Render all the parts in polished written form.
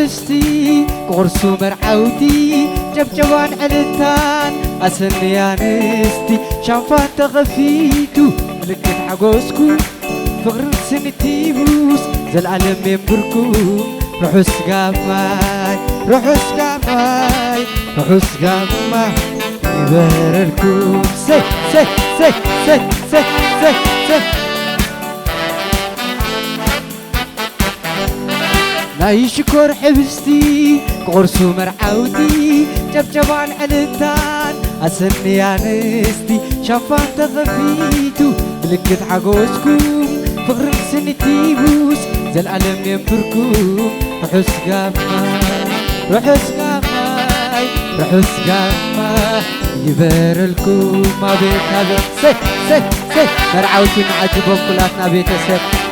حبستي قرصو مرعوتي جبجبان علتان أسني أنستي شانفان تغفيتو ملكت حقوسكو فغرن سنتيبوس زالعالم ينبركو روحو سقاماي روحو سقاماي روحو سقاماي يبرركو سي سي سي سي سي سي سي ناي شكر حبستي قرصو مرعوتي جبجبان علتان أسني أنستي شافان تغفيتو ملكت حقوسكم فغرن سنتيبوس زالعالم ينبركم روحو سقاماي روحو سقاماي روحو سقاماي يبرلكم ما بيت هذا سي سي سي مرعوتي معجبهم كلاتنا بيتسب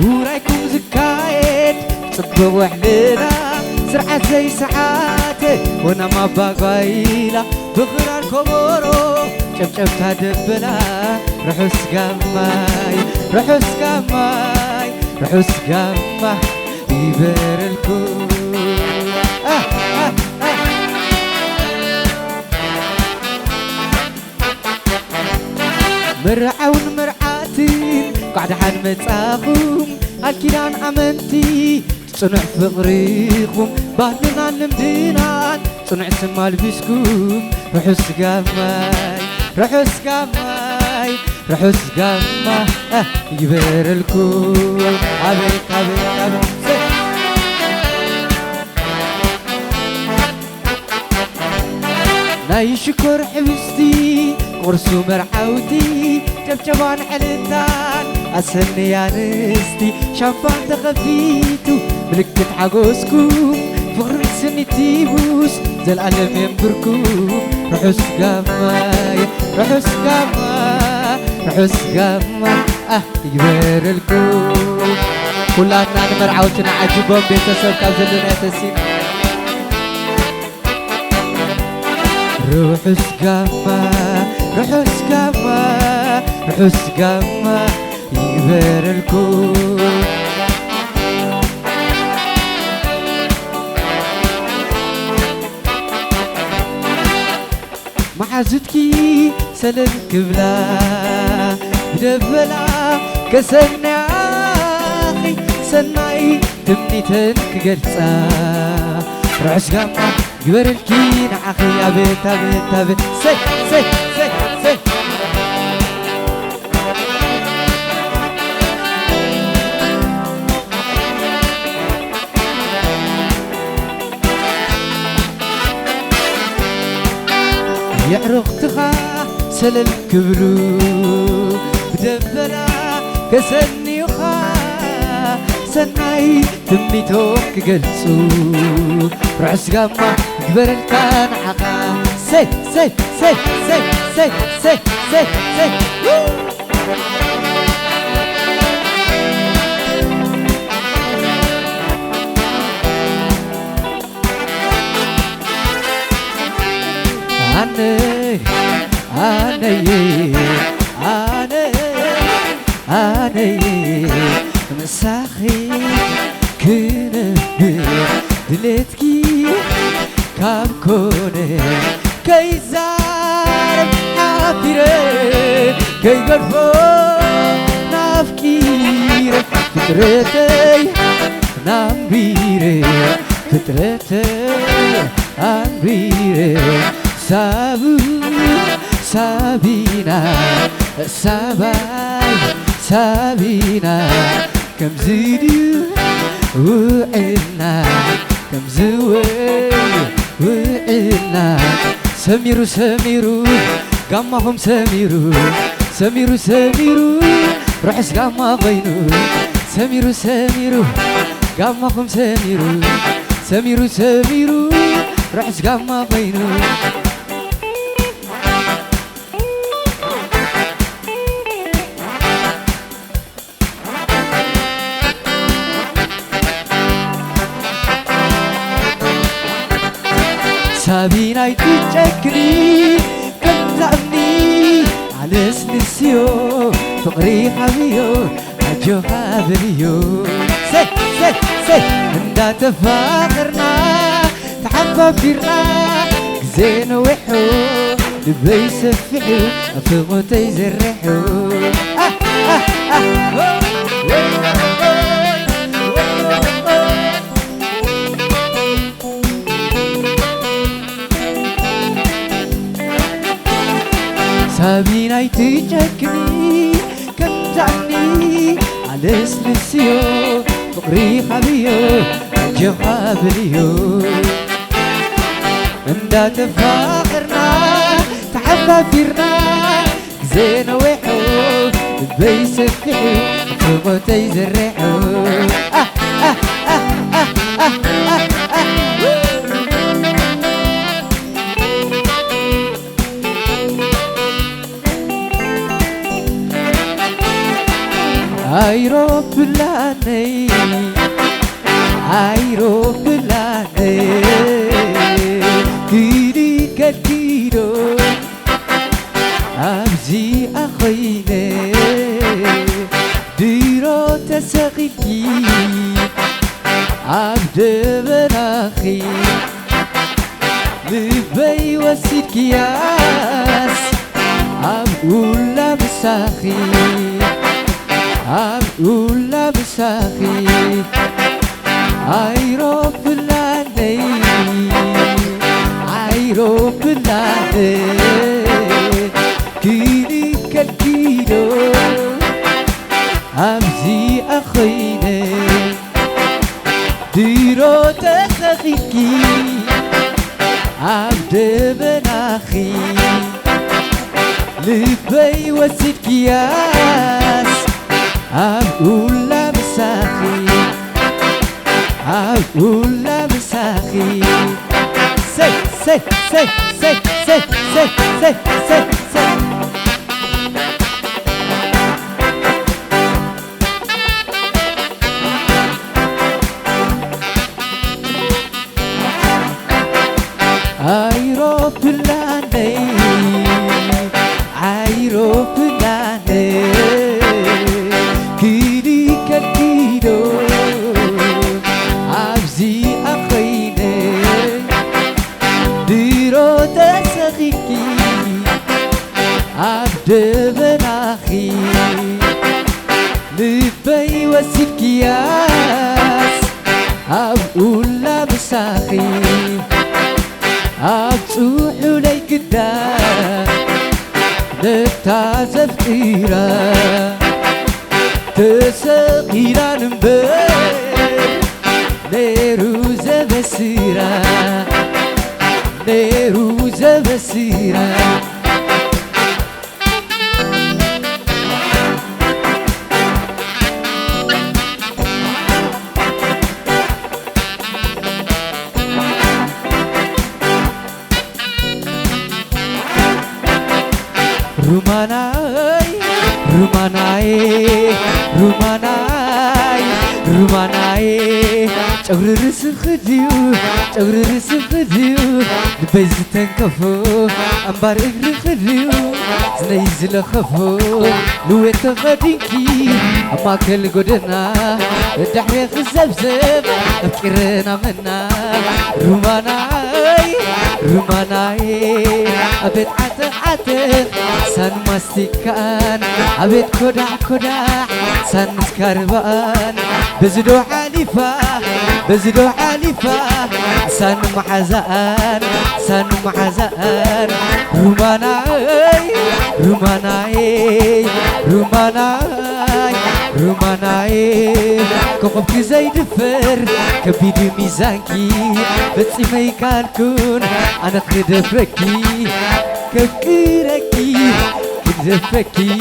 ورايكم زكايت صبوا حلينا سرعة زي ساعاتي وانا ما باقايلا بغرار كومورو شبشبتها دبلا روحو سقاماي روحو سقاماي روحو سقاماي يبرلكم مرعون مرعاتين قعد حن متاخم الكيدان أمنتي تصنع فقريكم بعدنا نمدينا تصنع سما لبسكم روحو سقاماي روحو سقاماي روحو سقاماي يبرلكم عبيك عبيك عبيك ناي شكر حبستي قرصو مرعوتي جبجبان علتان أسهلني أنستي شانفان تغفيتو ملكت حقوسكم فغرن سنتيبوس زالعالم ينبركم روحو سقاماي روحو سقاماي روحو سقاماي يبرلكم كلاتنا مرعوتنا عجبهم بيتسب كابزلنا يتسين روحو سقاماي روحو سقاماي روحو سقاماي يبرلكم معزتكي سلم كبلا بدبلا كسرنا أخي سناي تمنيتن كقلصا روحو سقاماي يبرلكي نعخي يا بيت يا بيت يا بيت سي سي سي سي يعرختها سلل كبلو بدبلا كسني وخا سناي تميتهم كقلصو روحو سقاماي يبرلكان عقا سي سي سي سي سي سي سي سي أنا مساخي كنبر دلتكي كم كونه كي زار حافره كي قرفو نافكير فطرتي نامبيره فطرتي أمبيره سابو سابينا ساباي سابينا كم زيديو وعنا كم زوي وعنا سميرو سميرو قامهم سميرو سميرو سميرو روح سقاما بينو سميرو سميرو قامهم سميرو سميرو سميرو روح سقاما بينو سابينا يتجكني كنزعني على سنسيو فقري حبيو عجو هابريو سي سي اندا تفاخرنا تحببيرنا زين وحو لبي يسفحو أفغوتي يزرحو سابينا يتجكني كنتعني على سلسيو فقري خبيو جوابليو اندا تفاخرنا تحببيرنا زين وحو بيسفحو فغوتي يزرحو አይሮፕላኔ አይሮፕላኔ ጊዲ ከዲዶ አብዚ አኸይኔ ዲሮ ተሰኺኪ አብደ በራኺ ልበይ ወሲድኪያስ አብኡላ ብሳኺ أقول بساخي አይሮፕላኔ አይሮፕላኔ ጊዲ ከዲዶ አብዚ አኸይነ ዲሮ ተሰኺኪ አብደ በናኺ ልበይ ወሲድኪያስ أقول بساخي أقول بساخي سي سي سي سي سي سي سي سي سي አይሮፕላኔ አይሮፕላኔ أبزي أخيني ديرو تسخيكي عبد بناخي لبي وسيكياس أقول بساخي أبصوحو ليك الدار نتعزف إيرا تسقينا نبال نيروز بسيرة نيروز بسيرة روماناي روماناي روماناي روماناي ጨጉሪ ርስኽድዩ ጨጉሪ ርስኽድዩ ልበይ ዝተንከፎ ኣምባር እግሪ ኽድዩ ዝነይ ዝለኸፎ ንዌት ተኸዲንኪ ኣብ ማእከል ጎደና ዳሕረ ክዘብዘብ ኣፍቂረና መና ሩማናይ ሩማናይ ኣቤት ዓተዓተኽ ሳን ማስቲካን ኣቤት ኮዳዕ ኮዳዕ ሳን ምስካርባኣን በዝዶ ሓሊፋ بزدو حليفة سان محزان سان محزان روماناي روماناي روماناي روماناي كوكب زي دفر كبيد ميزانكي بتصيمي كان كون أنا خدفركي كبيركي كدفركي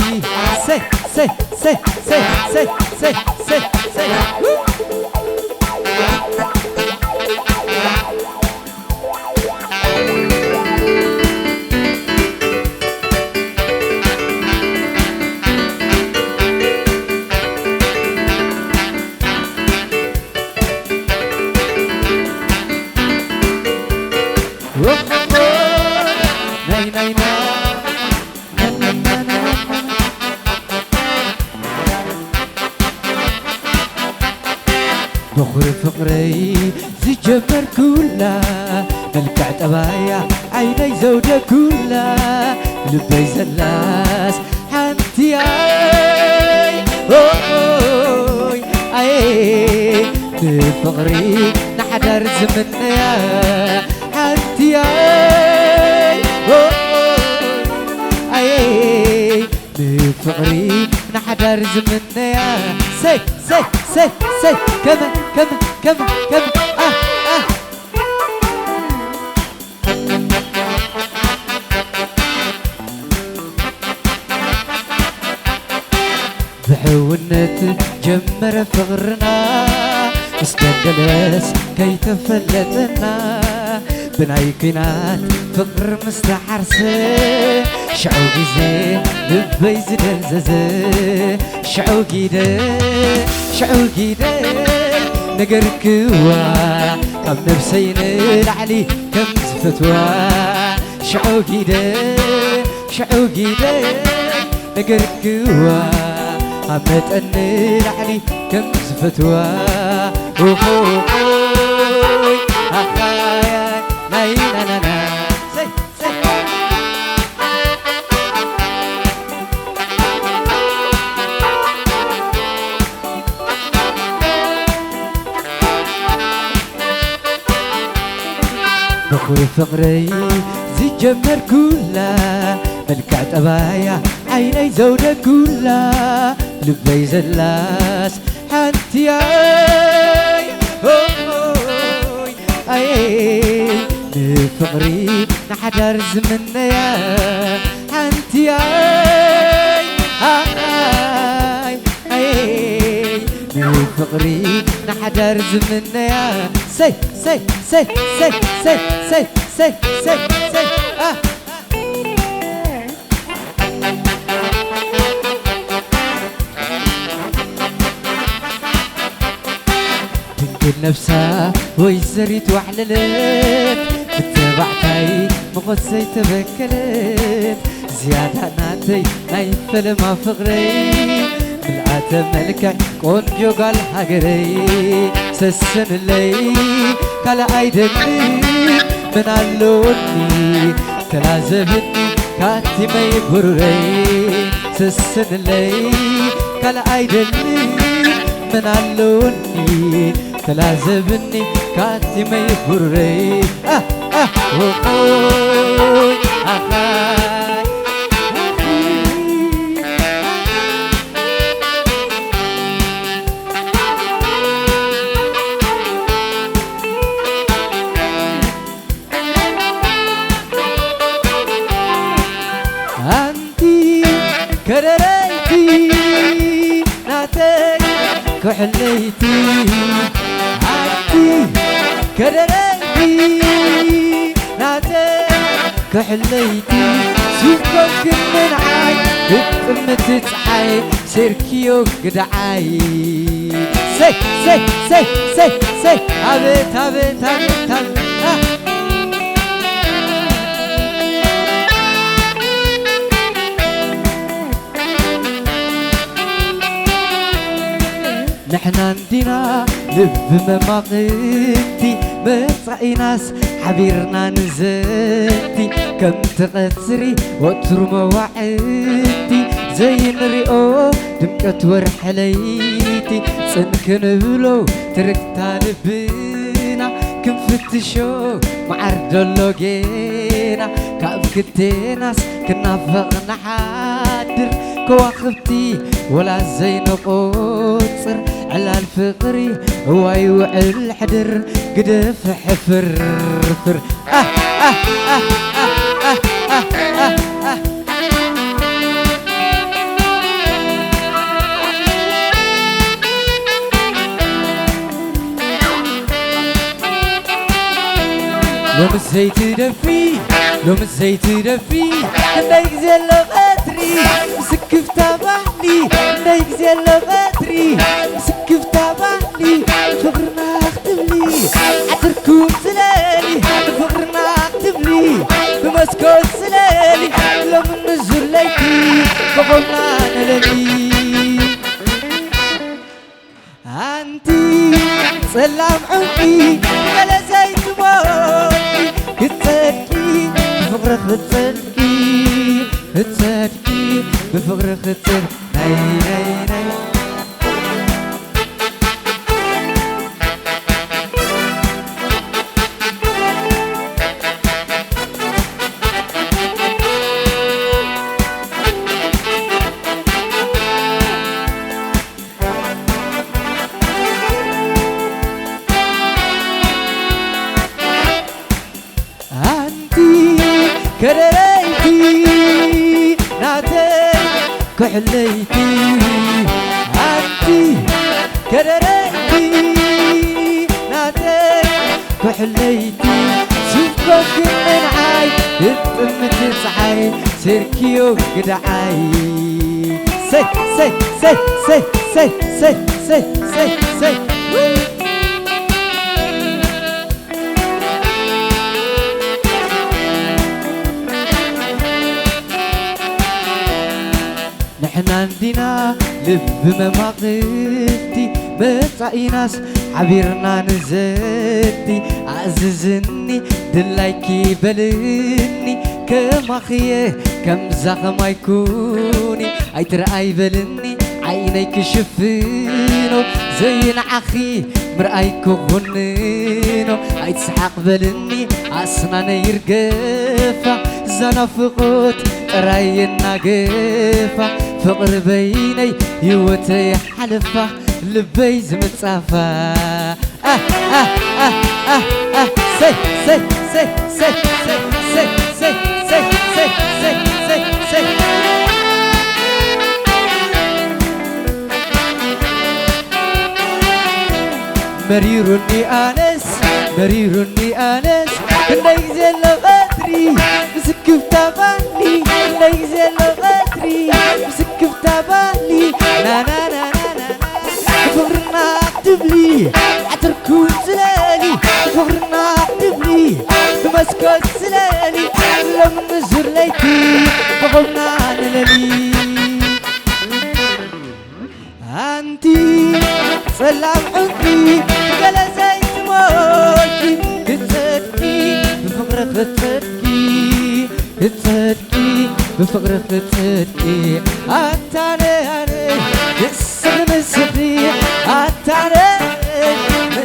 سي سي سي سي سي سي سي سي nay nay nay بخور فقري زجمر كلا ملكع طبايا عيني زودة كلا لبي زلاس حنتي اي بفقري نحضر زمنيا حنتي اي بفقري نحضر زمنيا سي سي سي سي كمان كمان كمان كمان بحونت جمر فقرنا استندلس كي تفلتنا بنايكينات فقر مستحرسه شعوقي زين لبي زدززه شعوقي ده نقر كوا كم نفسين العلي كم زفتوا شعوقي ده نقر كوا عمت أني العلي كم زفتوا أخوي أخايا ناي نا نا نا سي سي بخور فقري زي جمر كلا ملكع طبايا عيني زودة كلا لبي زلاس حنتي اي بفقري نحضر زمنيا حنتي اي بفقري نحضر زمنيا سي سي سي سي سي سي سي سي سي نفسها ويزريت وحللت بتبعتي مغسي تبكلت زيادة ناتي ناي فيلم فقري بالعادة ملكة قنجو قال حقري سسن اللي كلا ايدني من علوني تلازبني كاتي ما يبرري سسن اللي كلا ايدني من علوني تلازبني كاتي ما يفري أخوي أخاي أنتي كرريتي ناتي كحليتي كرريتي ناتي كحليتي سوقك من عاي بتمت تعاي سيركيو قدعاي سي سي سي سي سي هابت هابت هابت هابت نحنا عندنا لب مماقتي مطعي ناس حبيرنا نزلتي كم تقتري وتر مواعدتي زي نريو دمكت ورحليتي سنكن بلو تركتا لبنا كم فتشو معردلو جينا كاب كتي ناس كنا فقنا حادر كواخبتي ولا زين قوصر على الفقري هو يوعي الحدر قدف حفر فر لوم الزيت دفي لوم الزيت دفي عندك زي باتري مسكف تابعني عندك زي باتري مسكف تابعني فقرنا اختبلي عتركم سلالي فقرنا اختبلي بمسكوت سلالي لو من الزليتي فقرنا نلالي انتي ولا زيت موتي كتصدقي بفقرك تصدقي تصدقي بفقرك تصدقي ناي ناي ناي كريتي ناتي كحليتي أنتي كريتي ناتي كحليتي شوفك من عاي يطمت صحاي سيركيو قدعاي سي سي سي سي سي سي سي سي سي نحنا عندنا لب مماقتي بتاعي ناس عبيرنا نزلتي عززني دلايكي بلني كم أخيه كم زخم يكوني أي ترأي بلني عينيك شفينو زين أخي مرأيك غنينو أي تسحق بلني أسنان يرقفة زنفقوت راي الناقفة فقر بيني يوتي حلفة لبي زمتصافة سي سي سي سي سي سي سي سي سي سي سي سي مريرني آنس مريرني آنس نيزل غدري مسكف تبالي نيزل غدري مسكف تبالي لا لا لا لا فقرنا اكتبلي عتركون زلالي فقرنا اكتبلي بمسكوت زلالي لما زرليتي فقرنا نلالي أنتي سلام حبي قال زيت موتي تصدقي بفقرك تصدقي تصدقي بفقرك تصدقي أتاني السجن الصديق أتاني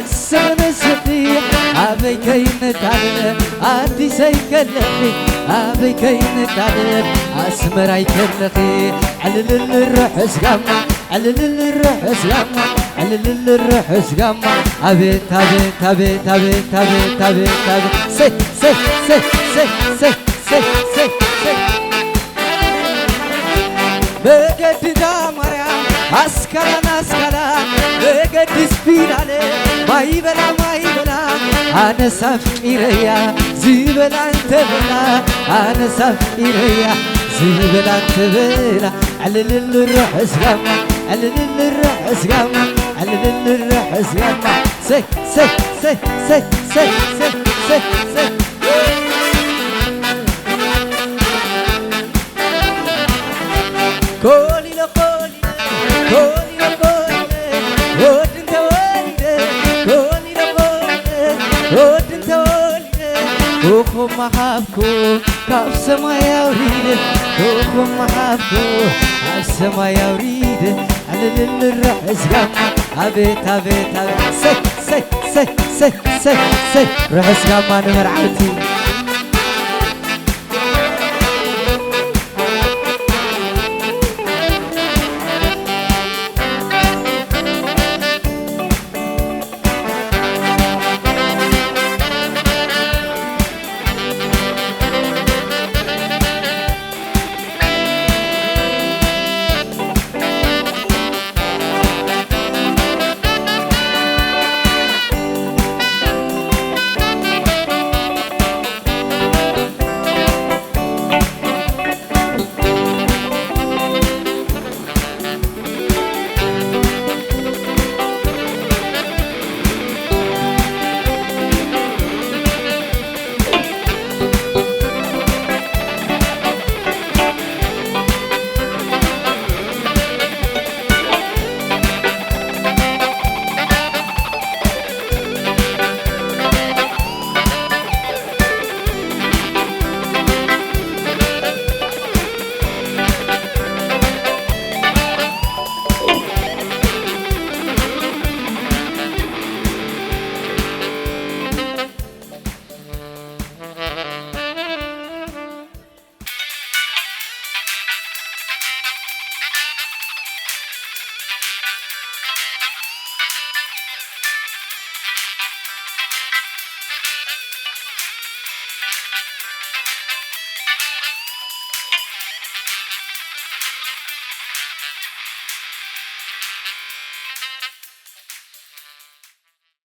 السجن الصديق أبي كي نتعلم أدي سيكلخي أبي كي نتعلم أسمر يكلخي علل الروح اسقمع علل الروح اسقمع علل الروح اسقمع أبيت أبيت أبيت أبيت أبيت أبيت أبيت سي سي سي سي سي سي سي سي بقد دامريا أسكرنا أسكرا بقد سبيلالي ما يبلا أنا سفيريا زيبلا أنت بلا أنا سفيريا زيبلا أنت بلا علل الروح اسقمع علل الروح اسقمع علل الروح اسقمع سي سي سي سي سي سي سي سي كولي لا كولي كولي لا كولي ود انت ولي كولي لا كولي ود انت ولي كوكو محبكو كاف سما يوريد كوكو محبكو كاف سما يوريد على الروح اسقمع أبيت أبيت أبيت سي سي سي سي سي سي روح اسقمع نمر عمتي